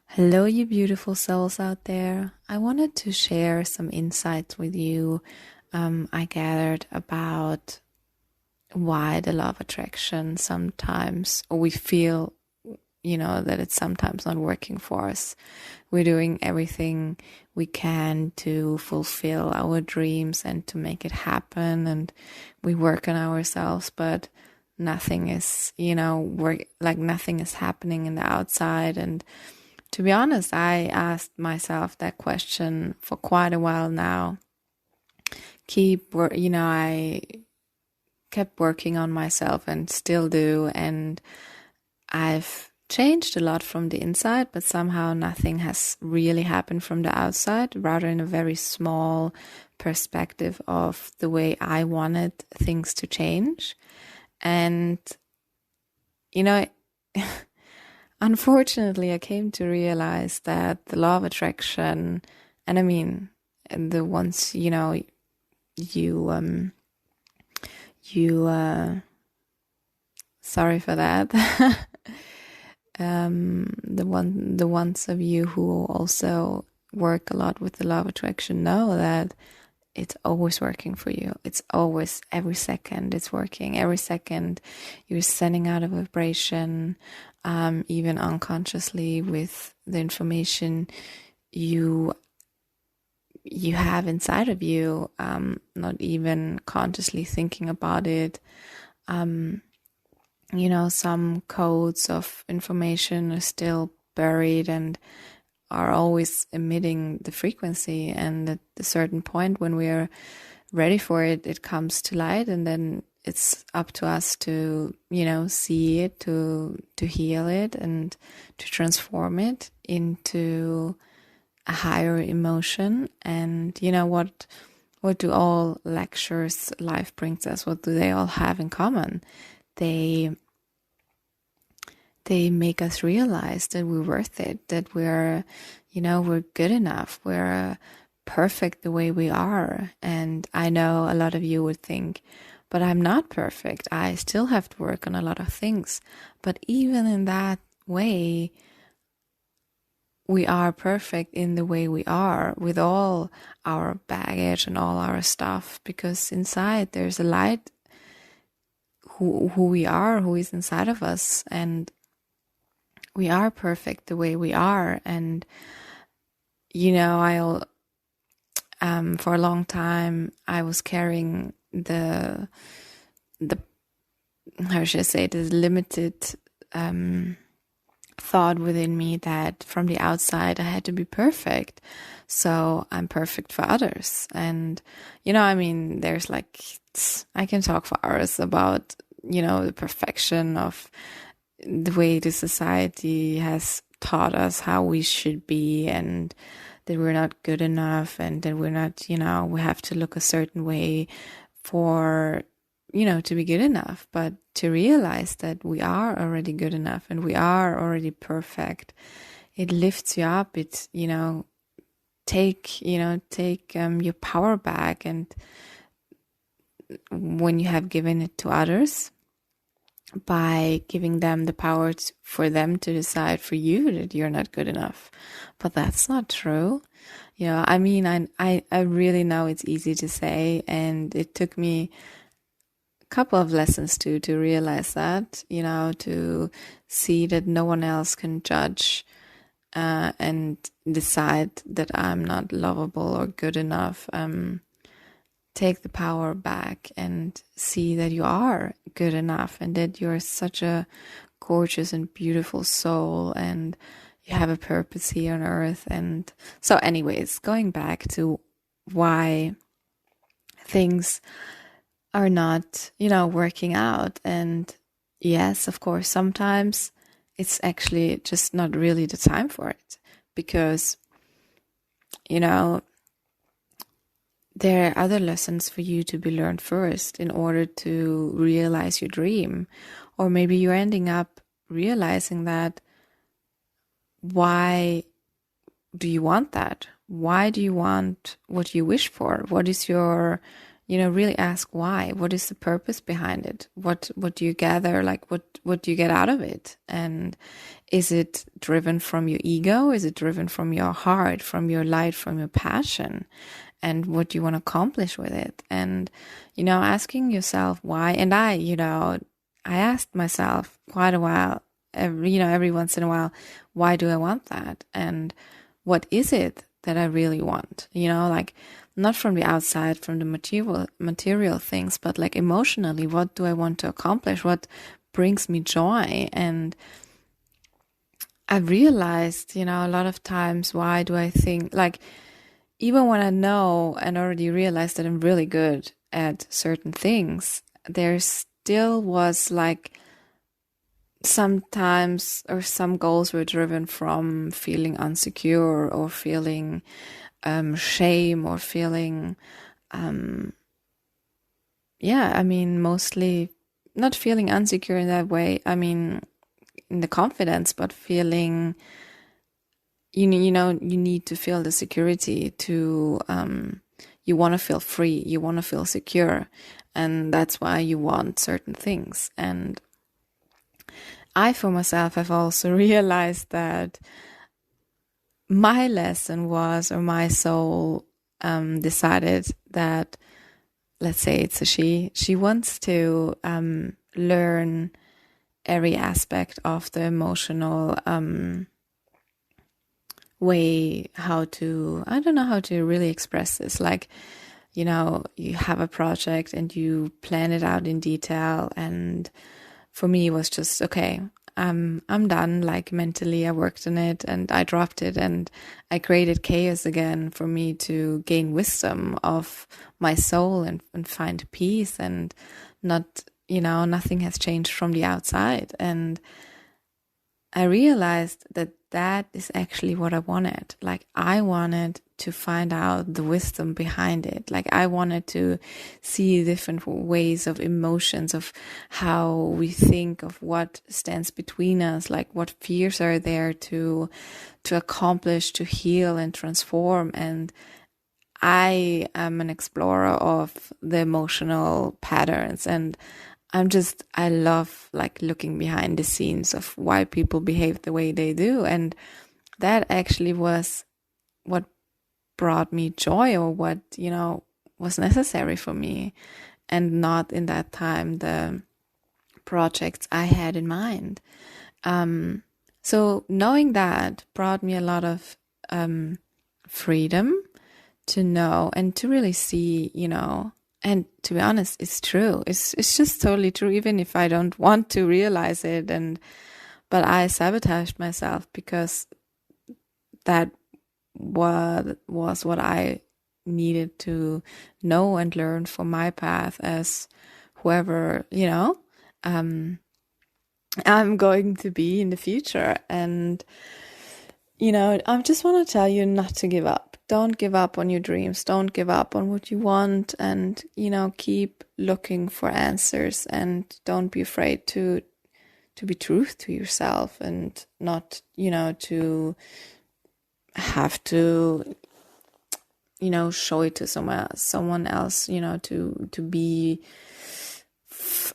Hello, you beautiful souls out there. I wanted to share some insights with you I gathered about why the law of attraction sometimes, or we feel, that it's sometimes not working for us. We're doing everything we can to fulfill our dreams and to make it happen, and we work on ourselves, but nothing is, nothing is happening in the outside. And to be honest, I asked myself that question for quite a while now. I kept working on myself and still do, and I've changed a lot from the inside, but somehow nothing has really happened from the outside, rather in a very small perspective of the way I wanted things to change. And, you know, unfortunately, I came to realize that the law of attraction, and I mean, the ones, you, sorry for that. The ones of you who also work a lot with the law of attraction know that it's always working for you. It's always, every second it's working. Every second you're sending out a vibration, even unconsciously, with the information you have inside of you, not even consciously thinking about it. Some codes of information are still buried and are always emitting the frequency, and at a certain point when we're ready for it, it comes to light, and then it's up to us to, see it, to heal it, and to transform it into a higher emotion. And what do all lectures life brings us? What do they all have in common? They make us realize that we're worth it, that we're good enough, we're perfect the way we are. And I know a lot of you would think, but I'm not perfect. I still have to work on a lot of things. But even in that way, we are perfect in the way we are, with all our baggage and all our stuff, because inside there's a light who we are, who is inside of us, and we are perfect the way we are. And for a long time I was carrying the how should I say, the limited thought within me that from the outside I had to be perfect, so I'm perfect for others. And there's I can talk for hours about the perfection of the way the society has taught us how we should be, and that we're not good enough, and that we're not, we have to look a certain way for, to be good enough. But to realize that we are already good enough and we are already perfect, it lifts you up. It's, take your power back. And when you have given it to others, by giving them the power for them to decide for you that you're not good enough. But that's not true. I really know it's easy to say, and it took me a couple of lessons to realize that, to see that no one else can judge and decide that I'm not lovable or good enough. Take the power back and see that you are good enough, and that you're such a gorgeous and beautiful soul, and you have a purpose here on earth. And so anyways, going back to why things are not, working out. And yes, of course, sometimes it's actually just not really the time for it, because, there are other lessons for you to be learned first in order to realize your dream. Or maybe you're ending up realizing that, why do you want that? Why do you want what you wish for? What is your really ask why. What is the purpose behind it? What do you gather? Like, what do you get out of it? And is it driven from your ego? Is it driven from your heart, from your light, from your passion? And what do you want to accomplish with it? And, asking yourself why. And I asked myself quite a while, every once in a while, why do I want that? And what is it that I really want? Like, not from the outside, from the material things, but like emotionally, what do I want to accomplish? What brings me joy? And I realized, a lot of times, why do I think, like, even when I know and already realized that I'm really good at certain things, there still was like sometimes, or some goals were driven from feeling insecure or feeling shame or feeling, mostly not feeling insecure in that way. I mean, in the confidence, but feeling, you need to feel the security to, you want to feel free, you want to feel secure. And that's why you want certain things. And I, for myself, have also realized that my lesson was, or my soul decided that, let's say it's a she wants to learn every aspect of the emotional way, I don't know how to really express this. Like, you have a project and you plan it out in detail. And for me, it was just, okay, I'm done. Like, mentally, I worked on it and I dropped it and I created chaos again for me to gain wisdom of my soul and find peace, and not, nothing has changed from the outside. And I realized that is actually what I wanted. Like, I wanted to find out the wisdom behind it. Like, I wanted to see different ways of emotions, of how we think, of what stands between us, like what fears are there to accomplish, to heal and transform. And I am an explorer of the emotional patterns, and I love like looking behind the scenes of why people behave the way they do. And that actually was what brought me joy, or what, was necessary for me, and not in that time the projects I had in mind. So knowing that brought me a lot of freedom to know and to really see, and to be honest, it's true. It's just totally true, even if I don't want to realize it. But I sabotaged myself because that was what I needed to know and learn for my path as whoever, I'm going to be in the future. And, I just want to tell you not to give up. Don't give up on your dreams. Don't give up on what you want, and, keep looking for answers, and don't be afraid to be true to yourself, and not, to have to, show it to someone else, to be,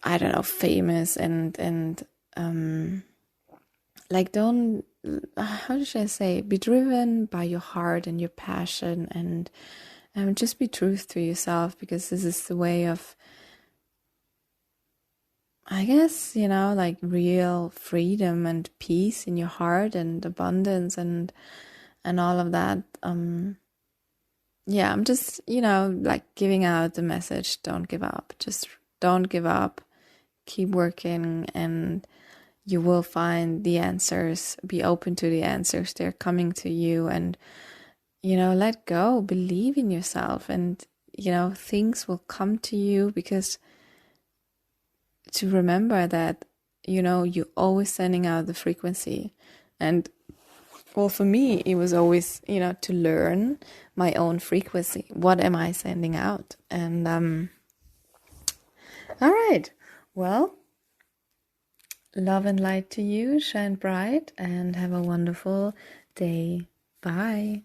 I don't know, famous and like, don't, how should I say, be driven by your heart and your passion, and just be true to yourself, because this is the way of, I guess, like real freedom and peace in your heart, and abundance, and all of that. I'm just, like giving out the message, don't give up. Just don't give up. Keep working, and you will find the answers. Be open to the answers. They're coming to you, and, let go, believe in yourself, and, things will come to you, because to remember that, you're always sending out the frequency. And well, for me, it was always, to learn my own frequency. What am I sending out? And, all right. Well, love and light to you, shine bright, and have a wonderful day. Bye.